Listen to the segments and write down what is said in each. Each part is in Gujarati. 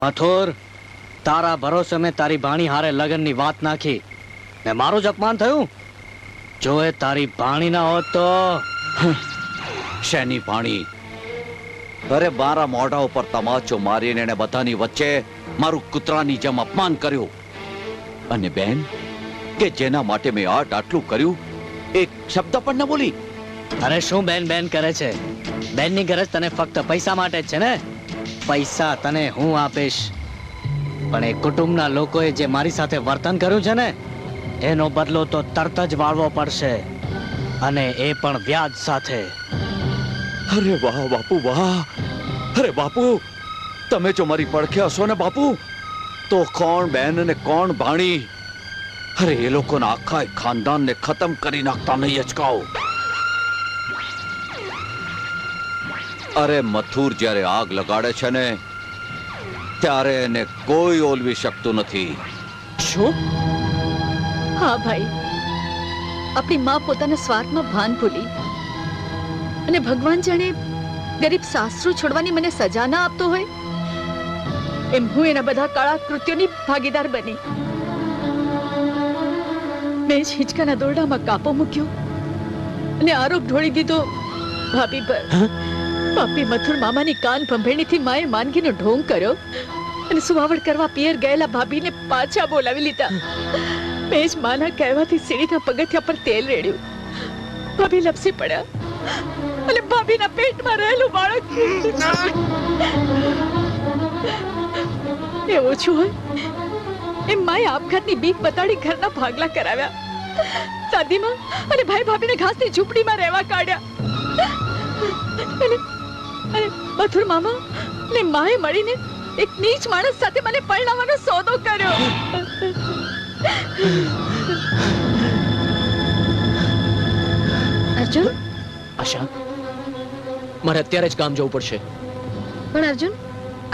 મથુર, તારા ભરોસે મેં તારી ભાણી હારે લગનની વાત નાખી ને મારું જ અપમાન થયું. જો એ તારી ભાણી ના હોત તો શેની ભાણી? અરે મારા મોઢા ઉપર તમાચો મારીને એને બધાની વચ્ચે મારું કૂતરાની જેમ અપમાન કર્યું. અને બેન કે જેના માટે મેં આટલું કર્યું એક શબ્દ પણ ન બોલી. અરે શું બેન બેન કરે છે? બેનની ગરજ તને ફક્ત પૈસા માટે જ છે ને? પૈસા તને હું આપીશ, પણ એ કુટુંબના લોકોએ જે મારી સાથે વર્તન કર્યું છે ને એનો બદલો તો તરત જ વાળવો પડશે, અને એ પણ વ્યાજ સાથે. અરે વાહ બાપુ વાહ! અરે બાપુ, તમે જો મારી પડખે હશો ને બાપુ, તો કોણ બેન અને કોણ ભાણી, અરે એ લોકોના આખા ખાનદાનને ખતમ કરી નાખતા નહીં અચકાઓ. અરે મથુર જ્યારે આગ લગાડે છે ને ત્યારે એને કોઈ ઓલવી શકતું નથી. શું? હા ભાઈ, આપણી માં પોતાના સ્વાર્થમાં ભાન ભૂલી અને ભગવાન જાણે ગરીબ સાસરું છોડવાની મને સજા ના આપતો હોય એમ હું એના બધા કાળા કૃત્યોની ભાગીદાર બની. મેં જ હિંચકાના દોરડામાં કાપો મૂક્યો અને આરોપ ઢોળી દીધો ભાભી પર. પાપી મથુર મામાની કાન ભંભેણીથી માએ માંદગીનો ઢોંગ કર્યો અને સુવાવડ કરવા પિયર ગયેલા ભાભીને પાછા બોલાવી લીધા. મેં જ માના કહેવાથી સીડીના પગથિયા પર તેલ રેડ્યું. ભાભી લપસી પડ્યા અને ભાભીના પેટમાં રહેલું બાળક એ ઓછું હોય એમ માએ આપઘાતની બીક બતાડી ઘરના ભાગલા કરાવ્યા. દાદીમાં અને ભાઈ ભાભીને ઘાસની ઝૂંપડીમાં રહેવા કાઢ્યા. અને મથુર મામા ને માએ મળીને એક નીચ માણસ સાથે મને પરણાવવાનો સોદો કર્યો. અર્જુન, આશા, મારે અત્યારે જ કામ જવું પડશે. પણ અર્જુન,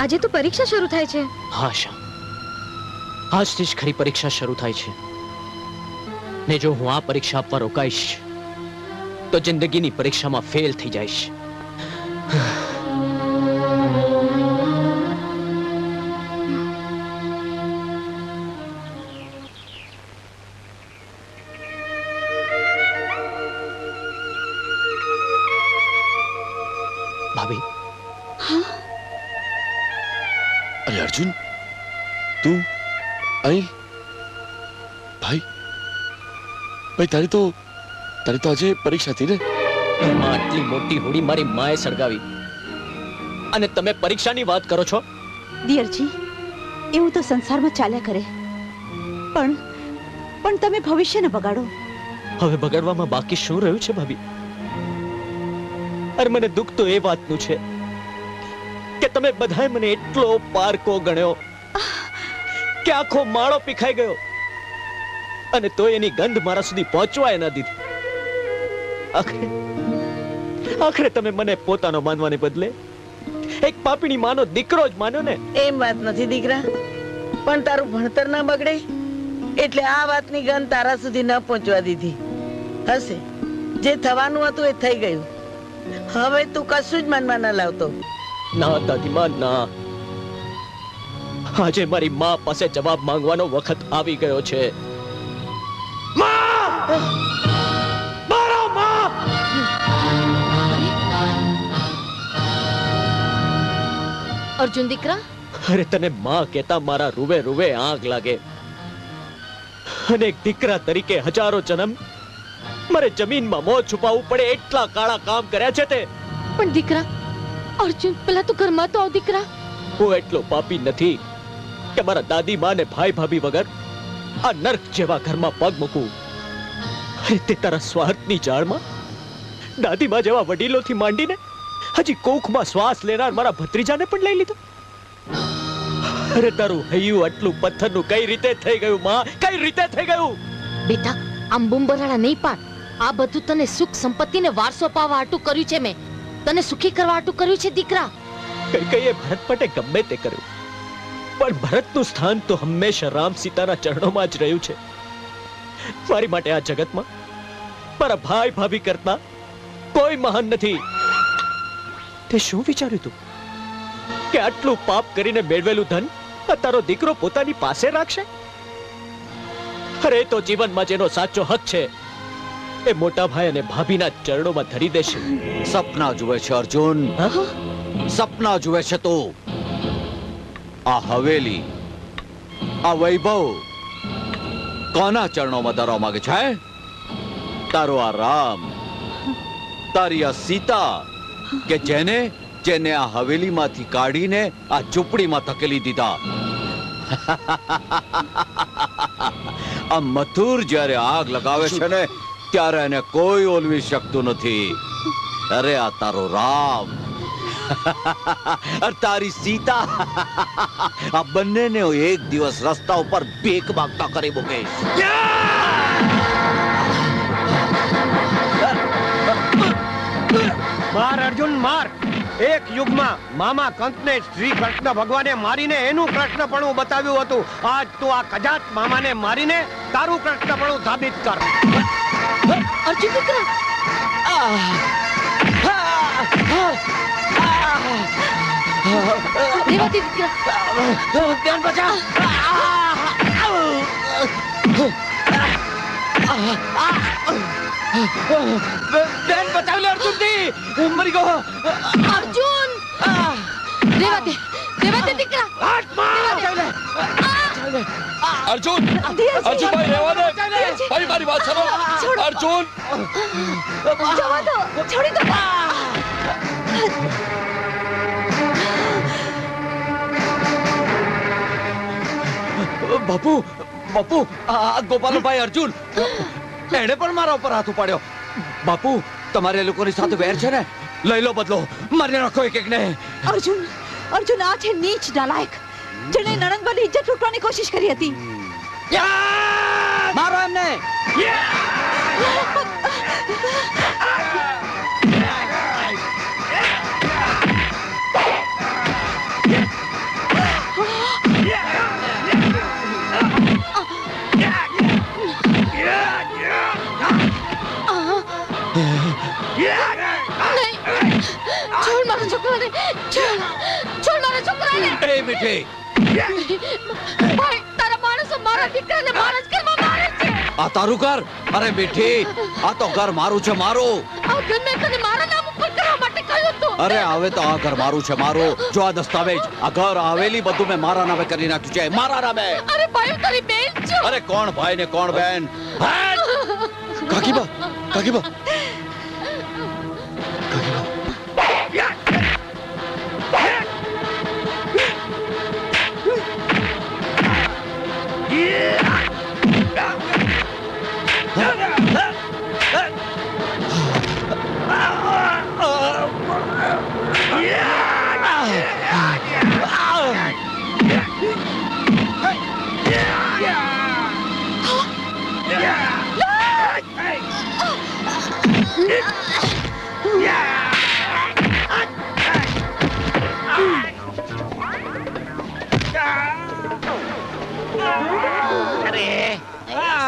આજે તો પરીક્ષા શરૂ થાય છે. હા આશા, આજથી જ ખરી પરીક્ષા શરૂ થાય છે, ને જો હું આ પરીક્ષા આપવા રોકાઈશ તો જિંદગીની પરીક્ષામાં ફેલ થઈ જઈશ. ભાભી. અરે અર્જુન, તું અહીં? ભાઈ ભાઈ તારી તો આજે પરીક્ષા હતી ને? આટલી મોટી હોડી મારી માએ સળગાવી અને તમે પરીક્ષાની વાત કરો છો? દિયરજી, એવું તો સંસારમાં ચાલ્યા કરે, પણ તમે ભવિષ્યને બગાડો. હવે બગાડવામાં બાકી શું રહ્યું છે ભાભી? અરે મને દુઃખ તો એ વાતનું છે કે તમે બધાએ મને એટલો પારકો ગણ્યો કે આખો માળો પીખાઈ ગયો, અને તો એની ગંધ મારા સુધી પહોંચવાય ના દીધી. આખરે તમે મને પોતાનો માનવાને બદલે એક પાપીની માનો દીકરો જ માન્યો ને? એમ વાત નથી દીકરા, પણ તારું ભણતર ના બગડે એટલે આ વાતની ગંધ તારા સુધી ન પહોંચવા દીધી હશે. જે થવાનું હતું એ થઈ ગયું, હવે તું કશું જ મનમાં ન લાવતો. ના દાદીમા, ના. આજે મારી માં પાસે જવાબ માંગવાનો વખત આવી ગયો છે. અર્જુન દીકરા, અરે તને માં કહેતા મારા રૂવે રૂવે આગ લાગે, અને એક દીકરા તરીકે હજારો જન્મ મારે જમીનમાં મોં છુપાવવું પડે એટલા કાળા કામ કર્યા છે તે. પણ દીકરા, અર્જુન પેલા તો ઘરમાં તો આવ દીકરા. હું એટલો પાપી નથી કે મારા દાદી માં ને ભાઈ ભાભી વગર આ નર્ક જેવા ઘરમાં પગ મૂકું. તે તારા સ્વાર્થની જાળમાં દાદી માં જેવા વડીલોથી માંડીને હજી કોખમાં શ્વાસ લેનાર મારા ભત્રીજાને પણ લઈ લીધો. અરે તારું હૈયું આટલું પથ્થરનું કઈ રીતે થઈ ગયું માં? કઈ રીતે થઈ ગયું? બેટા, આમ બુંબરાડા નહીં પાડ. આ બધું તને સુખ સંપત્તિને વારસો પાવા હાટું કર્યું છે. મેં તને સુખી કરવા હાટું કર્યું છે દીકરા. કઈ ભરત માટે ગમે તે કર્યું, પણ ભરતનું સ્થાન તો હંમેશા રામ સીતાના ચરણોમાં જ રહ્યું છે. મારી માટે આ જગતમાં મારા ભાઈ ભાભી કરતા કોઈ મહાન નથી. તે શું વિચાર્યું તું કે આટલું પાપ કરીને મેળવેલું ધન આ તારો દીકરો પોતાની પાસે રાખશે? અરે તો જીવનમાં જેનો સાચો હક છે એ મોટા ભાઈ અને ભાભીના ચરણોમાં ધરી દેશે. સપના જુએ છે અર્જુન, સપના જુએ છે તું. આ હવેલી, આ વૈભવ કોના ચરણોમાં ધરવા માંગે છે? તારો આ રામ, તારી આ સીતા, કે જેને આ હવેલીમાંથી કાઢીને આ ઝૂંપડીમાં ધકેલી દીધા. આ મથુર જ્યારે આગ લગાવે છે ને ત્યારે એને કોઈ ઓલવી શકતું નથી. અરે આ તારો રામ તારી સીતા, આ બંનેને હું એક દિવસ રસ્તા ઉપર ભીખ માંગતા કરી મૂકીશ. માર અર્જુન માર. એક યુગમાં મામા કંસને શ્રી કૃષ્ણ ભગવાને મારીને એનું કૃષ્ણપણું બતાવ્યું હતું. આજ તું આ કજાત મામાને મારીને તારું કૃષ્ણપણું સાબિત કર. અર્જુન દીકરા રેવાતી દીકરા બેન બચા. બેન બચાવ લે અર્જુન થી, મરી ગયો. અર્જુન રેવાતી દીકરા અર્જુન, અર્જુન ભાઈ રહેવા દે. ભાઈ મારી વાત સાંભળો. અર્જુન, જવા દો, છોડી દો. બાપુ બાપુ, આ ગોપાલભાઈ અર્જુન એણે પણ મારા ઉપર હાથ ઉપાડ્યો. બાપુ તમારે લોકોની સાથે વેર છે ને, લઈ લો બદલો, મારી નાખો એક એકને. અર્જુન, અર્જુન આ છે નીચ નાલાયક જેણે નણંદબાની ઇજ્જત લૂંટવાની કોશિશ કરી હતી. મારો એમને. છોડ મારા છોકરાને, છોડ મારા છોકરાને. એ મીઠી, ભાઈ તારા માણસો મારા દીકરાને મારા જ ઘરમાં મારે છે. આ તારું ઘર? અરે મીઠી, આ તો ઘર મારું છે, મારું. આ ઘર મેં તને મારા નામ ઉપર કરવા માટે કહ્યું હતું. અરે હવે તો આ ઘર મારું છે, મારું. જો આ દસ્તાવેજ, આ ઘર, આ હવેલી બધું મેં મારા નામે કરી નાખ્યું છે, મારા નામે. અરે ભાઈ હું તારી બેન છું. અરે કોણ ભાઈ ને કોણ બેન? કાકીબા, કાકીબા, કાકીબા.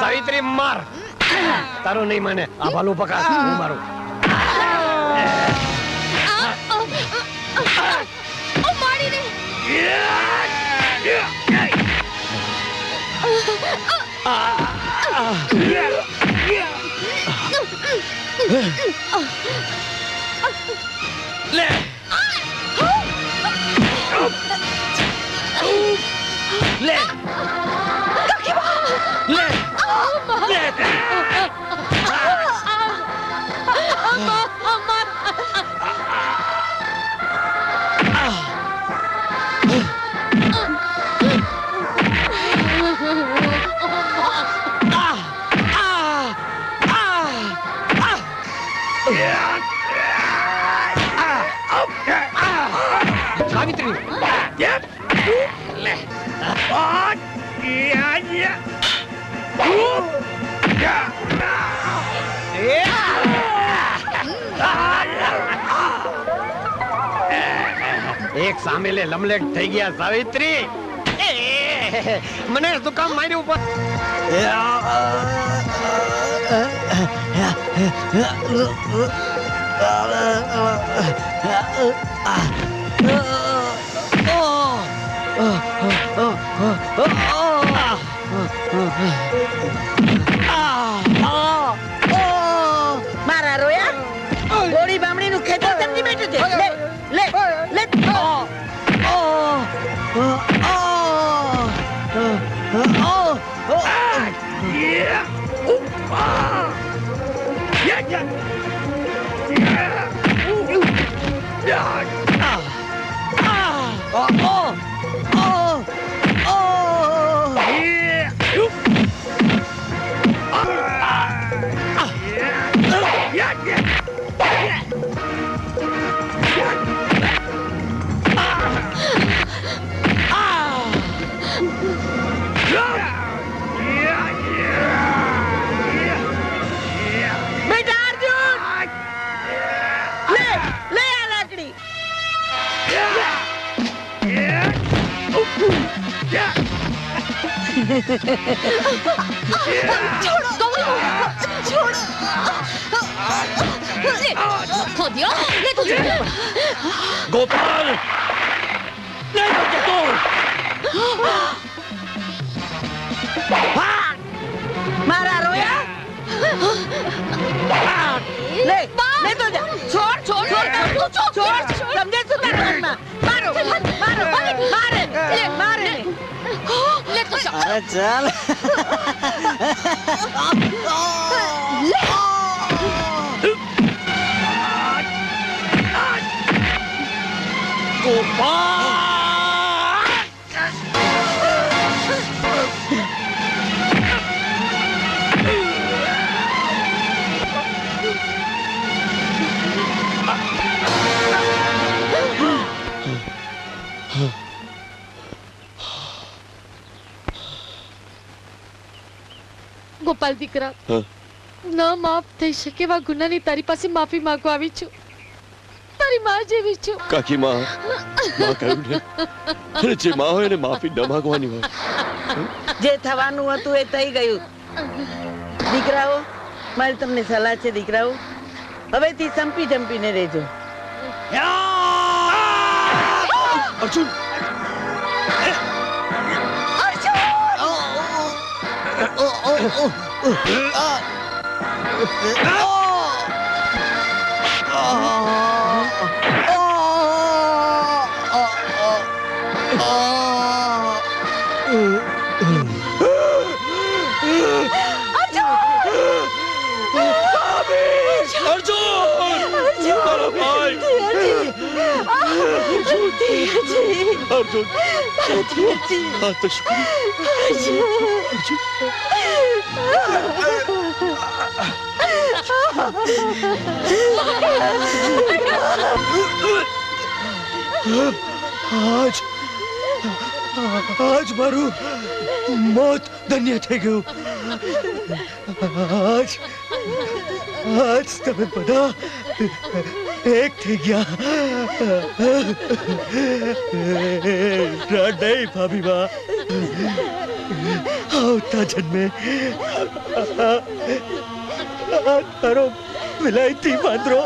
સાવિત્રી માર. તારું નહીં મને, આ ભાલું પકડ, હું મારું. મારી ને લે લે લે સાવિત્રી એક સામે લે લમલેટ થઈ ગયા. સાવિત્રી મને શું કામ માર્યું ઉપર? મારા રોયા ગોળી બામણી નું ખેતર સમજી બેઠું છે લે લે લે બેટા અર્જુન લે લે આ લાકડી खोदियो ले तुझे गोपाल नहीं बचे तू મારા રોયા લે લે તો જા છોડ છોડ છોડ છોડ સમજે તું તારા મનમાં મારો મારો મારે લે મારે ले तो जा અરે ચાલ ગોપાલ દીકરા ન માફ થઈ શકે એવા ગુનાની તારી પાસે માફી માંગવા આવી છું તારી માં જેવી છું કાકી માં કહ્યું ને અને જે માં હોય એને માફી ન માંગવાની હોય જે થવાનું હતું એ થઈ ગયું દીકરાઓ મારી તમને સલાહ છે દીકરાઓ હવેથી સંપી જંપીને રહેજો અર્જુન अर्जुन हाँ तो आज आज मारू मौत धन्य થઈ ગયું आज आज તમે બધા એક થઈ ગયા નહીં ભાભી બા આવતા જન્મે તારો વિલાયતી વાંદરો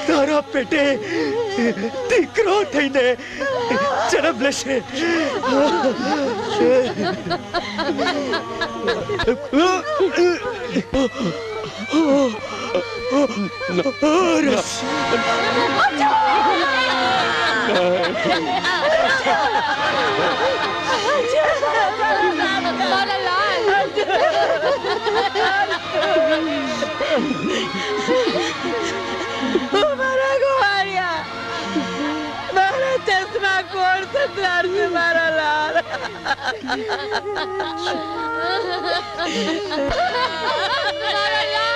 તારા પેટે દીકરો થઈને જન્મ લેશે મારા ગોવાળિયા મારા ચશ્મા કોણ સતરારશે મારા લાલ મારા લાલ